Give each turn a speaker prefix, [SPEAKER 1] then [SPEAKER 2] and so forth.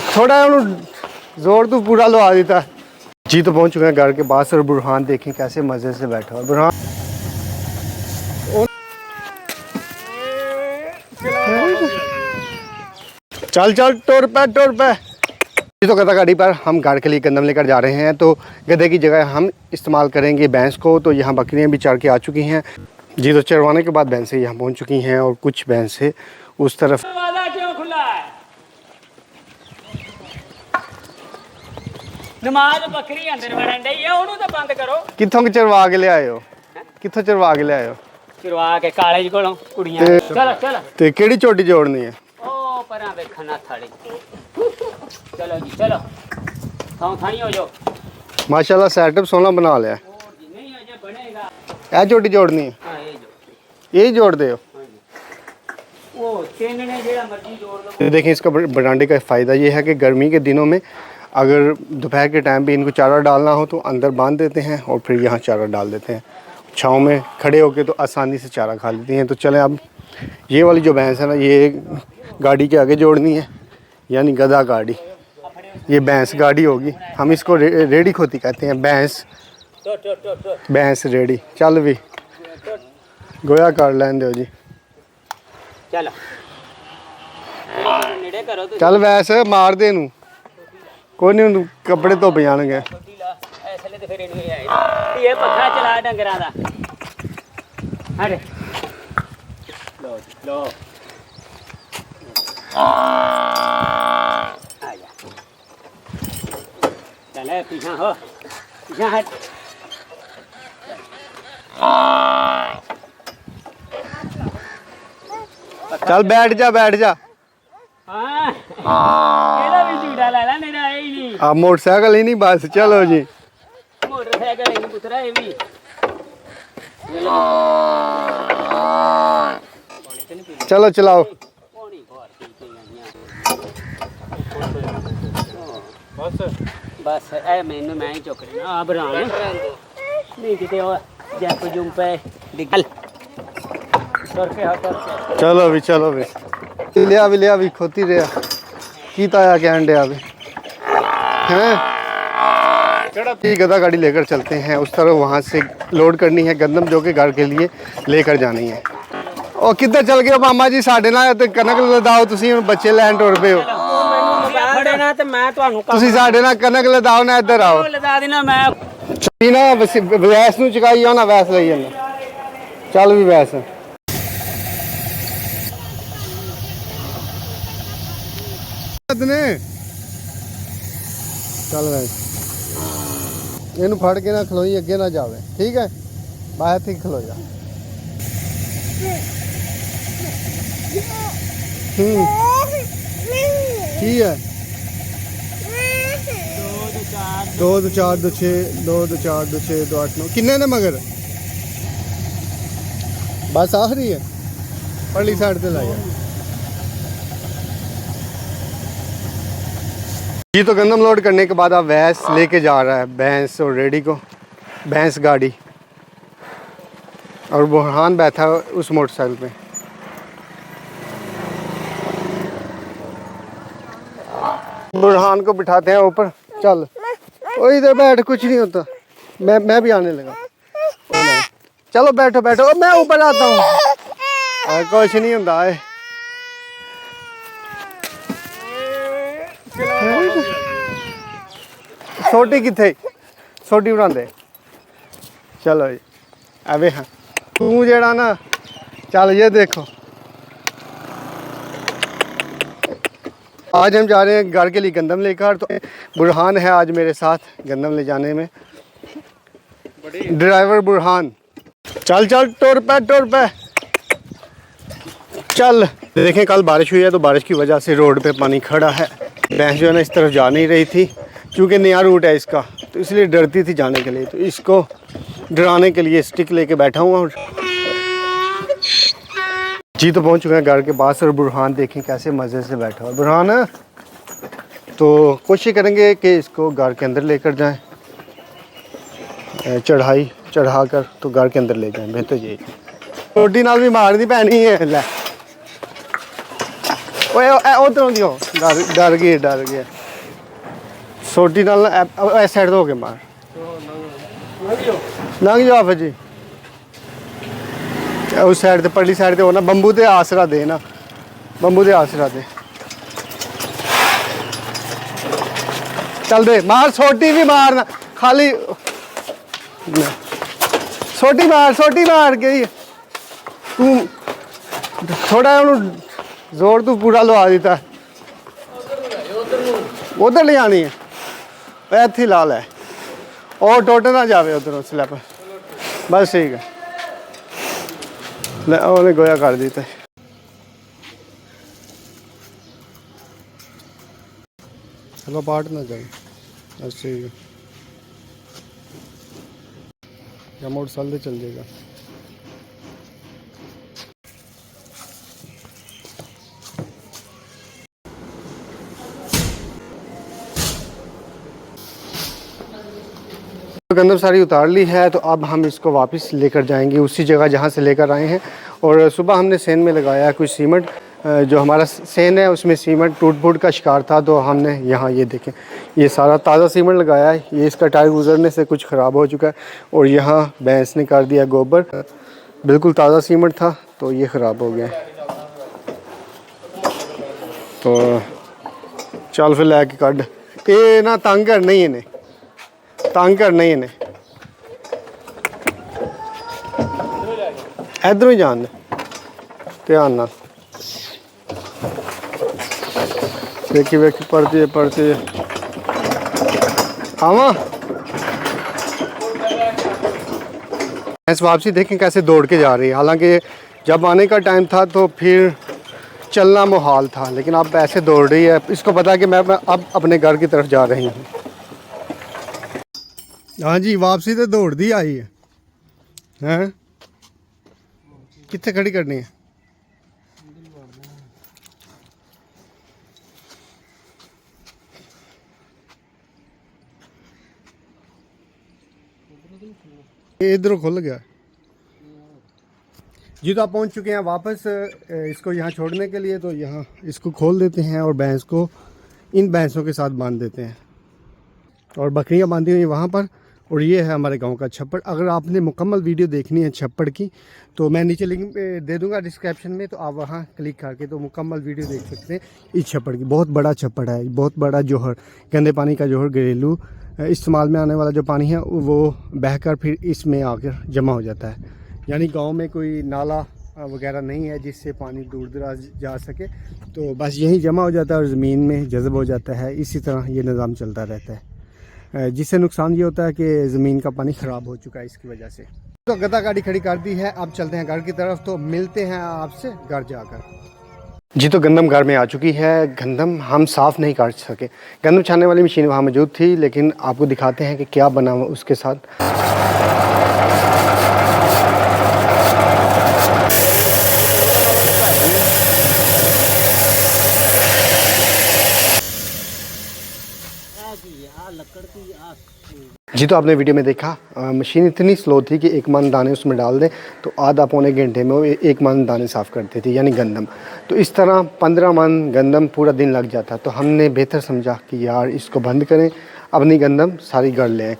[SPEAKER 1] थोड़ा जोर तो पूरा लगा देता। जी तो पहुंच चुके हैं घर के पास और बुरहान देखें कैसे मज़े से बैठा हुआ। बुरहान चल चल टोर पे। जी तो गधा गाड़ी पर हम घर के लिए गंदम लेकर जा रहे हैं। तो गधे की जगह हम इस्तेमाल करेंगे भैंस को। तो यहाँ बकरियाँ भी चढ़ के आ चुकी हैं। जी तो चरवाने के बाद भैंसें यहाँ पहुँच चुकी हैं और कुछ भैंसें उस तरफ।
[SPEAKER 2] क्यों खुला है? नमाज बकरी अंदर वड़न डई है, ओनू तो बंद करो।
[SPEAKER 1] कित्थों चरवा के ले आए हो? कित्थों चरवा के ले आए हो?
[SPEAKER 2] चरवा के कालेज कोलों कुड़ियां। चलो चलो
[SPEAKER 1] ते केड़ी चोटी जोड़नी है?
[SPEAKER 2] ओ परां देखना थाड़ी। चलो जी चलो, थां थाई हो जाओ।
[SPEAKER 1] माशाल्लाह सेटअप सोना बना लिया।
[SPEAKER 2] नहीं अजे बनेगा।
[SPEAKER 1] ए चोटी जोड़नी है?
[SPEAKER 2] हां ये जो
[SPEAKER 1] यही जोड़ दे हो?
[SPEAKER 2] ओ तीन ने जेड़ा मर्जी जोड़ दो।
[SPEAKER 1] देखिए इसका बरांडे का फ़ायदा ये है कि गर्मी के दिनों में अगर दोपहर के टाइम पे इनको चारा डालना हो तो अंदर बांध देते हैं और फिर यहाँ चारा डाल देते हैं। छाँव में खड़े होके तो आसानी से चारा खा लेती हैं। तो चलें अब ये वाली जो भैंस है ना, ये गाड़ी के आगे जोड़नी है, यानी गधा गाड़ी। ये भैंस गाड़ी होगी। हम इसको रेडी खोती कहते हैं। भैंस रेडी। चल भी गोया कर लें दो जी।
[SPEAKER 2] चलो नेड़े करो तो
[SPEAKER 1] चल वैसे मार दे नू कोई नहीं, कपड़े धुप जाणगे।
[SPEAKER 2] ऐसले ते फिर इन्हें आई ये पखा चला डंगरां दा। अरे लो जी लो आजा चले पीछा हो, पीछा हट।
[SPEAKER 1] चल बैठ जा।
[SPEAKER 2] हाँ केड़ा भी झूठा ला ला, मेरा है ही नहीं।
[SPEAKER 1] आप मोटरसाइकिल ही नहीं बस। चलो जी
[SPEAKER 2] मोटरसाइकिल नहीं पुत्रा ये भी।
[SPEAKER 1] चलो चलाओ।
[SPEAKER 2] बस ए मैनू मैं ही चुक लेना। आ बरान नहीं किते ओ जंप जुंप निकल कर के हट कर।
[SPEAKER 1] चलो भी लिया भी खोती रहा की ताया कहन डया भी हैं। गधा गाड़ी लेकर चलते हैं उस तरह, वहाँ से लोड करनी है गंदम जो कि घर के लिए लेकर जानी है। और किधर चल गए मामा जी? साढ़े ना ते कनक लदाओ, तुसी हुण बच्चे लैन टुर पे हो।
[SPEAKER 2] खड़े ना ते मैं ਤੁਹਾਨੂੰ
[SPEAKER 1] तुसी साढ़े ना कनक लदाओ ना, इधर आओ।
[SPEAKER 2] लदा देना मैं
[SPEAKER 1] छी ना वैस नू चुकाई आओ ना, वैस लई जाना। चल भी वैस ने चल वैस इनू फड़ के ना खलोई, अगे ना जावे। ठीक है बाहर थी खलो जा। ठीक है 2 2 4 2 6 2 2 4 2 6 2 8 9 किन्ने ने मगर बस आखिरी है। पहली साइड पे लाया जी। तो गंदम लोड करने के बाद अब भैंस लेके जा रहा है, भैंस और रेडी को, भैंस गाड़ी। और बुरहान बैठा उस मोटरसाइकिल पे। बुरहान को बिठाते हैं ऊपर। चल ओ इधर बैठ, कुछ नहीं होता। मैं भी आने लगा। चलो बैठो मैं ऊपर आता हूँ। कुछ नहीं होता है। छोटी किथे छोटी बना दे। चलो जी अबे हाँ तू जेड़ा ना, चल ये देखो आज हम जा रहे हैं घर के लिए गंदम लेकर। तो बुरहान है आज मेरे साथ गंदम ले जाने में, ड्राइवर बुरहान। चल टोर पे चल। देखें कल बारिश हुई है तो बारिश की वजह से रोड पे पानी खड़ा है। भैंस जो है ना इस तरफ जा नहीं रही थी क्योंकि नया रूट है इसका, तो इसलिए डरती थी जाने के लिए। तो इसको डराने के लिए स्टिक लेके बैठा हुआ हूँ। जी तो पहुँच चुके हैं घर के पास और बुरहान देखें कैसे मज़े से बैठा हुआ। बुरहान तो कोशिश करेंगे कि इसको घर के अंदर लेकर जाएं, चढ़ाई चढ़ा कर तो घर के अंदर ले जाएं। बेहतर यही रोटी नाल भी मारनी पैनी है। लै उधरों दी डर गया सोटी नाल इस साइड तो हो के मार लंघ जाओ फिर जी उस साइड ते परली साइड ते होना बंबू ते आसरा दे ना बंबू ते आसरा दे चल दे मार सोटी भी मारना खाली सोटी मार के तू थोड़ा जोर तू पूरा लवा देता है उधर ले आनी है इत्थे ला लै और टुट ना जाए उधरों स्लैब बस ठीक है उन्हें गोया कर दिता चलो पार्ट ना जाए बस ठीक है या मोटरसाइकिल से चल जाएगा गंदम सारी उतार ली है तो अब हम इसको वापस लेकर जाएंगे उसी जगह जहाँ से लेकर आए हैं। और सुबह हमने सेन में लगाया है कुछ सीमेंट, जो हमारा सेन है उसमें सीमेंट टूट फूट का शिकार था तो हमने यहाँ ये देखें ये सारा ताज़ा सीमेंट लगाया है। ये इसका टायर गुजरने से कुछ ख़राब हो चुका है और यहाँ भैंस ने कर दिया गोबर, बिल्कुल ताज़ा सीमेंट था तो ये ख़राब हो गया। तो चल फिर लैके कड ये ना तंग करना ही इन्हें तंग करना ही इन्हें इधरों ही जान ध्यान ना देखी वेखी पढ़ती आवा भैंस वापसी देखें कैसे दौड़ के जा रही है। हालांकि जब आने का टाइम था तो फिर चलना मुहाल था लेकिन अब ऐसे दौड़ रही है। इसको पता है कि मैं अब अपने घर की तरफ जा रही हूँ। हाँ जी वापसी तो दौड़ दी आई है हैं कितने खड़ी करनी है इधर खुल गया जी। तो आप पहुंच चुके हैं वापस इसको यहाँ छोड़ने के लिए। तो यहाँ इसको खोल देते हैं और भैंस को इन भैंसों के साथ बांध देते हैं और बकरियां बांधी हुई वहाँ पर। और ये है हमारे गांव का छप्पड़। अगर आपने मुकम्मल वीडियो देखनी है छप्पड़ की तो मैं नीचे लिंक दे दूंगा डिस्क्रिप्शन में, तो आप वहाँ क्लिक करके तो मुकम्मल वीडियो देख सकते हैं इस छप्पड़ की। बहुत बड़ा छप्पड़ है, बहुत बड़ा जोहर, गंदे पानी का जोहर, घरेलू इस्तेमाल में आने वाला जो पानी है वो बहकर फिर इसमें आकर जमा हो जाता है। यानी गाँव में कोई नाला वगैरह नहीं है जिससे पानी दूर दराज जा सके, तो बस यहीं जमा हो जाता है और ज़मीन में जज़ब हो जाता है। इसी तरह ये निज़ाम चलता रहता है, जिससे नुकसान ये होता है कि ज़मीन का पानी ख़राब हो चुका है इसकी वजह से। तो गदा गाड़ी खड़ी कर दी है, अब चलते हैं घर की तरफ। तो मिलते हैं आपसे घर जाकर। जी तो गंदम घर में आ चुकी है। गंदम हम साफ़ नहीं कर सके, गंदम छानने वाली मशीन वहाँ मौजूद थी, लेकिन आपको दिखाते हैं कि क्या बना हुआ उसके साथ। जी तो आपने वीडियो में देखा मशीन इतनी स्लो थी कि 1 मन दाने उसमें डाल दें तो आधा पौने घंटे में वो 1 मन दाने साफ़ करते थे, यानी गंदम। तो इस तरह 15 मन गंदम पूरा दिन लग जाता। तो हमने बेहतर समझा कि यार इसको बंद करें, अपनी गंदम सारी घर ले आएँ।